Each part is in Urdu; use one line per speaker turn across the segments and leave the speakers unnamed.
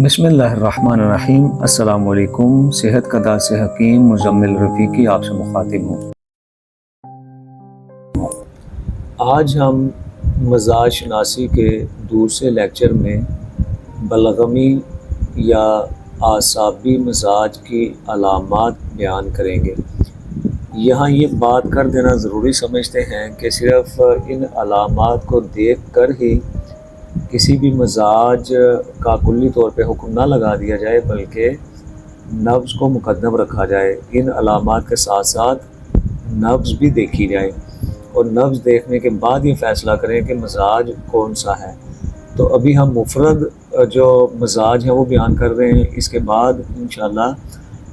بسم اللہ الرحمن الرحیم۔ السلام علیکم۔ صحت کا داس حکیم مزمل رفیقی آپ سے مخاطب ہوں۔ آج ہم مزاج شناسی کے دوسرے لیکچر میں بلغمی یا اعصابی مزاج کی علامات بیان کریں گے۔ یہاں یہ بات کر دینا ضروری سمجھتے ہیں کہ صرف ان علامات کو دیکھ کر ہی کسی بھی مزاج کا کلی طور پہ حکم نہ لگا دیا جائے، بلکہ نبض کو مقدم رکھا جائے۔ ان علامات کے ساتھ ساتھ نبض بھی دیکھی جائے اور نبض دیکھنے کے بعد یہ فیصلہ کریں کہ مزاج کون سا ہے۔ تو ابھی ہم مفرد جو مزاج ہیں وہ بیان کر رہے ہیں، اس کے بعد انشاءاللہ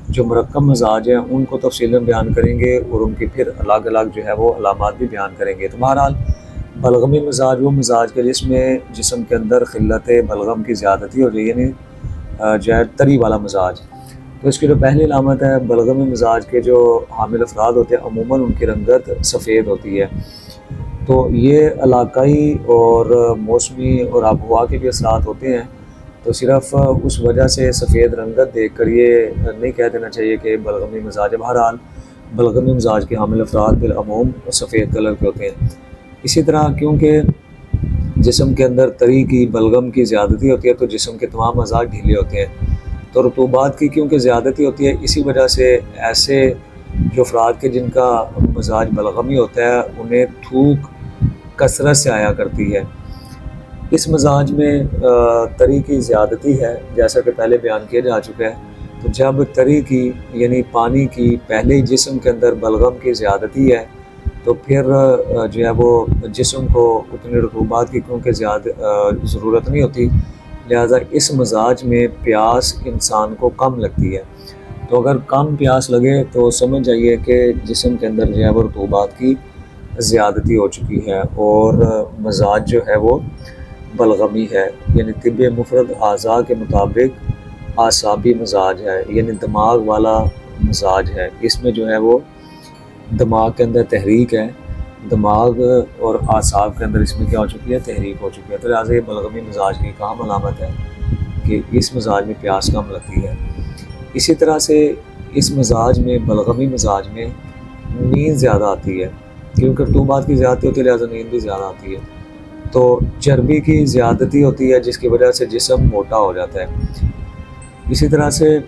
جو مرکب مزاج ہیں ان کو تفصیلاً بیان کریں گے اور ان کی پھر الگ الگ جو ہے وہ علامات بھی بیان کریں گے۔ تو بہرحال بلغمی مزاج وہ مزاج کے جس میں جسم کے اندر خلت بلغم کی زیادتی ہو جائے، یعنی جو ہے تری والا مزاج۔ تو اس کی جو پہلی علامت ہے، بلغمی مزاج کے جو حامل افراد ہوتے ہیں عموماً ان کی رنگت سفید ہوتی ہے۔ تو یہ علاقائی اور موسمی اور آب و ہوا کے بھی اثرات ہوتے ہیں، تو صرف اس وجہ سے سفید رنگت دیکھ کر یہ نہیں کہہ دینا چاہیے کہ بلغمی مزاج ہے۔ بہرحال بلغمی مزاج کے حامل افراد بالعموم سفید کلر کے ہوتے ہیں۔ اسی طرح کیونکہ جسم کے اندر تری کی بلغم کی زیادتی ہوتی ہے تو جسم کے تمام اعضاء ڈھیلے ہوتے ہیں، تو رطوبات کی کیونکہ زیادتی ہوتی ہے، اسی وجہ سے ایسے جو افراد کے جن کا مزاج بلغمی ہوتا ہے انہیں تھوک کثرت سے آیا کرتی ہے۔ اس مزاج میں تری کی زیادتی ہے، جیسا کہ پہلے بیان کیا جا چکا ہے۔ تو جب تری کی یعنی پانی کی پہلے جسم کے اندر بلغم کی زیادتی ہے تو پھر جو ہے وہ جسم کو اتنی رطوبات کی کیونکہ زیادہ ضرورت نہیں ہوتی، لہٰذا اس مزاج میں پیاس انسان کو کم لگتی ہے۔ تو اگر کم پیاس لگے تو سمجھ جائیے کہ جسم کے اندر جو ہے وہ رطوبات کی زیادتی ہو چکی ہے اور مزاج جو ہے وہ بلغمی ہے، یعنی طب مفرد اعضاء کے مطابق اعصابی مزاج ہے، یعنی دماغ والا مزاج ہے۔ اس میں جو ہے وہ دماغ کے اندر تحریک ہے، دماغ اور اعصاب کے اندر اس میں کیا ہو چکی ہے، تحریک ہو چکی ہے۔ تو لہٰذا یہ بلغمی مزاج کی ایک اہم علامت ہے کہ اس مزاج میں پیاس کم لگتی ہے۔ اسی طرح سے اس مزاج میں بلغمی مزاج میں نیند زیادہ آتی ہے، کیونکہ رطوبات کی زیادتی ہوتی ہے لہٰذا نیند بھی زیادہ آتی ہے۔ تو چربی کی زیادتی ہوتی ہے جس کی وجہ سے جسم موٹا ہو جاتا ہے۔ اسی طرح سے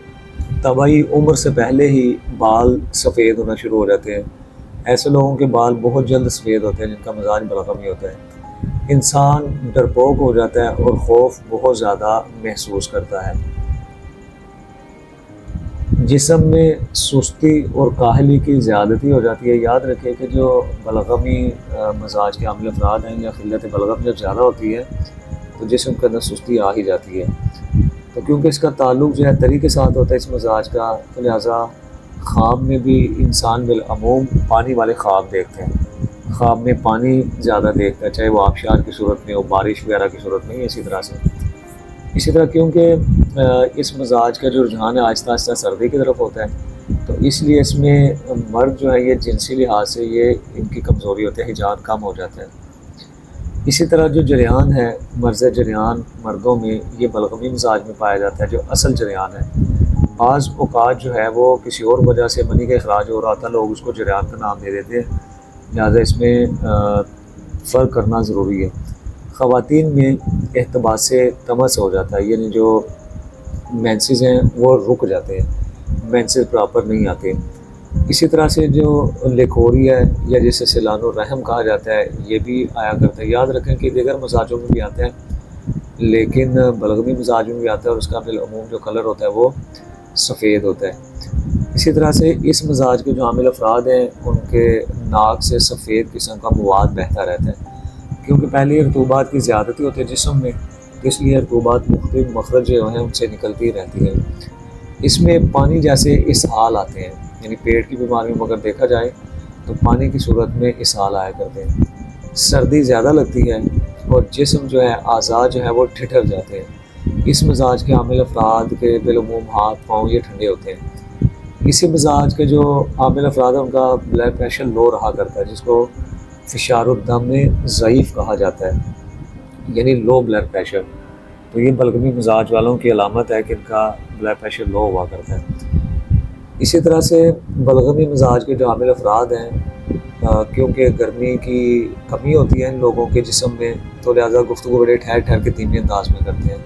طبعی عمر سے پہلے ہی بال سفید ہونا شروع ہو جاتے ہیں۔ ایسے لوگوں کے بال بہت جلد سفید ہوتے ہیں جن کا مزاج بلغمی ہوتا ہے۔ انسان ڈرپوک ہو جاتا ہے اور خوف بہت زیادہ محسوس کرتا ہے۔ جسم میں سستی اور کاہلی کی زیادتی ہو جاتی ہے۔ یاد رکھیں کہ جو بلغمی مزاج کے حامل افراد ہیں یا خلت بلغم جب زیادہ ہوتی ہے تو جسم کے اندر سستی آ ہی جاتی ہے۔ تو کیونکہ اس کا تعلق جو ہے تری کے ساتھ ہوتا ہے اس مزاج کا، تو لہٰذا خواب میں بھی انسان بالعموم پانی والے خواب دیکھتے ہیں، خواب میں پانی زیادہ دیکھتا ہے، چاہے وہ آبشار کی صورت میں ہو، بارش وغیرہ کی صورت میں، اسی طرح کیونکہ اس مزاج کا جو رجحان ہے آہستہ آہستہ سردی کی طرف ہوتا ہے، تو اس لیے اس میں مرد جو ہے یہ جنسی لحاظ سے یہ ان کی کمزوری ہوتی ہے، حجاب کم ہو جاتا ہے۔ اسی طرح جو جریان ہے، مرض جریان مردوں میں یہ بلغمی مزاج میں پایا جاتا ہے، جو اصل جریان ہے۔ بعض اوقات جو ہے وہ کسی اور وجہ سے منی کا اخراج ہو رہا تھا، لوگ اس کو جریان کا نام دے دیتے ہیں، لہٰذا اس میں فرق کرنا ضروری ہے۔ خواتین میں احتباس طمس ہو جاتا ہے، یعنی جو مینسز ہیں وہ رک جاتے ہیں، مینسز پراپر نہیں آتے۔ اسی طرح سے جو لیکوری ہے یا جسے سیلان الرحم کہا جاتا ہے یہ بھی آیا کرتا ہے۔ یاد رکھیں کہ دیگر مزاجوں میں بھی آتا ہے لیکن بلغمی مزاج میں بھی آتا ہے اور اس کا بالعموم جو کلر ہوتا ہے وہ سفید ہوتا ہے۔ اسی طرح سے اس مزاج کے جو حامل افراد ہیں ان کے ناک سے سفید قسم کا مواد بہتا رہتا ہے، کیونکہ پہلے رطوبات کی زیادتی ہوتی ہے جسم میں، تو اس لیے رطوبات مختلف مخرج جو ہیں ان سے نکلتی رہتی ہے۔ اس میں پانی جیسے اسہال آتے ہیں، یعنی پیٹ کی بیماریوں میں اگر دیکھا جائے تو پانی کی صورت میں اسہال آیا کرتے ہیں۔ سردی زیادہ لگتی ہے اور جسم جو ہے اعضاء جو ہے وہ ٹھٹر جاتے ہیں۔ اس مزاج کے حامل افراد کے بالعموم ہاتھ پاؤں یہ ٹھنڈے ہوتے ہیں۔ اسی مزاج کے جو حامل افراد ہیں ان کا بلڈ پریشر لو رہا کرتا ہے، جس کو فشار الدم ضعیف کہا جاتا ہے، یعنی لو بلڈ پریشر۔ تو یہ بلغمی مزاج والوں کی علامت ہے کہ ان کا بلڈ پریشر لو ہوا کرتا ہے۔ اسی طرح سے بلغمی مزاج کے جو حامل افراد ہیں کیونکہ گرمی کی کمی ہوتی ہے ان لوگوں کے جسم میں، تو لہٰذا گفتگو بڑے ٹھہر ٹھہر کے دھیمی انداز میں کرتے ہیں۔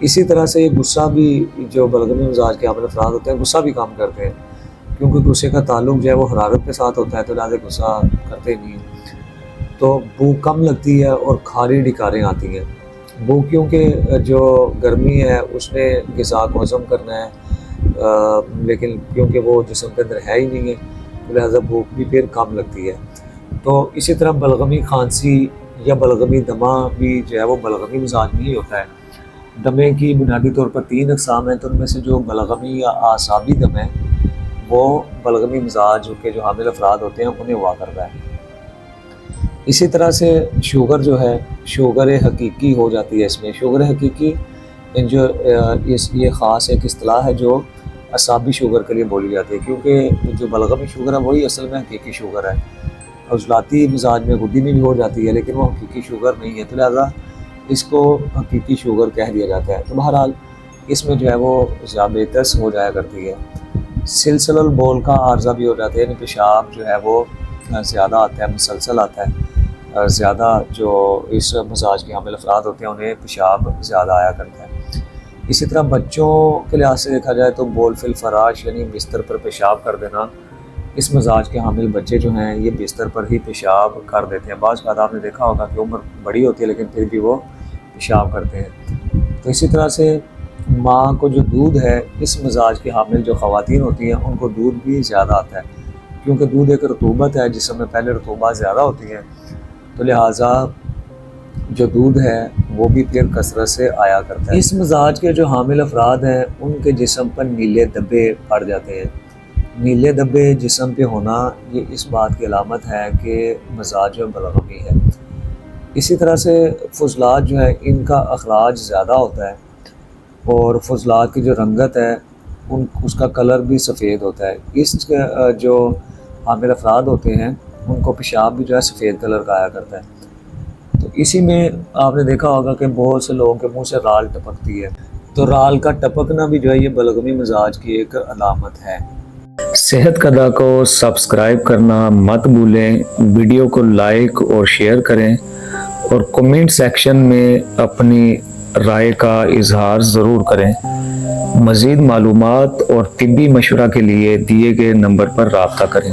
اسی طرح سے یہ غصہ بھی، جو بلغمی مزاج کے حامل افراد ہوتے ہیں غصہ بھی کم کرتے ہیں، کیونکہ غصے کا تعلق جو ہے وہ حرارت کے ساتھ ہوتا ہے، تو لہٰذا غصہ کرتے نہیں ہیں۔ تو بھوک کم لگتی ہے اور کھاری ڈکاریں آتی ہیں۔ بھوک کیونکہ جو گرمی ہے اس نے غذا کو ہضم کرنا ہے، لیکن کیونکہ وہ جسم کے اندر ہے ہی نہیں ہے، تو لہٰذا بھوک بھی پھر کم لگتی ہے۔ تو اسی طرح بلغمی کھانسی یا بلغمی دمہ بھی جو ہے وہ بلغمی مزاج میں ہی ہوتا ہے۔ دمے کی بنیادی طور پر 3 اقسام ہیں، تو ان میں سے جو بلغمی یا اعصابی دم ہے وہ بلغمی مزاج کے جو حامل افراد ہوتے ہیں انہیں ہوا کرتا ہے۔ اسی طرح سے شوگر جو ہے، شوگر حقیقی ہو جاتی ہے اس میں۔ شوگر حقیقی جو یہ خاص ایک اصطلاح ہے جو اعصابی شوگر کے لیے بولی جاتی ہے، کیونکہ جو بلغمی شوگر ہے وہی اصل میں حقیقی شوگر ہے۔ عضلاتی مزاج میں غدی میں بھی ہو جاتی ہے لیکن وہ حقیقی شوگر نہیں ہے، تو لہٰذا اس کو حقیقی شوگر کہہ دیا جاتا ہے۔ تو بہرحال اس میں جو ہے وہ ذیابیطس ہو جایا کرتی ہے۔ سلسلہ البول کا عارضہ بھی ہو جاتا ہے، یعنی پیشاب جو ہے وہ زیادہ آتا ہے، مسلسل آتا ہے، زیادہ جو اس مزاج کے حامل افراد ہوتے ہیں انہیں پیشاب زیادہ آیا کرتا ہے۔ اسی طرح بچوں کے لحاظ سے دیکھا جائے تو بول فی الفراش یعنی بستر پر پیشاب کر دینا، اس مزاج کے حامل بچے جو ہیں یہ بستر پر ہی پیشاب کر دیتے ہیں۔ بعض اوقات آپ نے دیکھا ہوگا کہ عمر بڑی ہوتی ہے لیکن پھر بھی وہ پیشاب کرتے ہیں۔ تو اسی طرح سے ماں کو جو دودھ ہے، اس مزاج کے حامل جو خواتین ہوتی ہیں ان کو دودھ بھی زیادہ آتا ہے، کیونکہ دودھ ایک رطوبت ہے، جسم میں پہلے رطوبات زیادہ ہوتی ہیں، تو لہٰذا جو دودھ ہے وہ بھی پھر کثرت سے آیا کرتا ہے۔ اس مزاج کے جو حامل افراد ہیں ان کے جسم پر نیلے دھبے پڑ جاتے ہیں۔ نیلے دھبے جسم پہ ہونا یہ اس بات کی علامت ہے کہ مزاج بلغمی ہے۔ اسی طرح سے فضلات جو ہے ان کا اخراج زیادہ ہوتا ہے، اور فضلات کی جو رنگت ہے اس کا کلر بھی سفید ہوتا ہے۔ اس جو حامل افراد ہوتے ہیں ان کو پیشاب بھی جو ہے سفید کلر کا آیا کرتا ہے۔ تو اسی میں آپ نے دیکھا ہوگا کہ بہت سے لوگوں کے منہ سے رال ٹپکتی ہے، تو رال کا ٹپکنا بھی جو ہے یہ بلغمی مزاج کی ایک علامت ہے۔
صحت قدح کو سبسکرائب کرنا مت بھولیں، ویڈیو کو لائک اور شیئر کریں، اور کمنٹ سیکشن میں اپنی رائے کا اظہار ضرور کریں۔ مزید معلومات اور طبی مشورہ کے لیے دیے گئے نمبر پر رابطہ کریں۔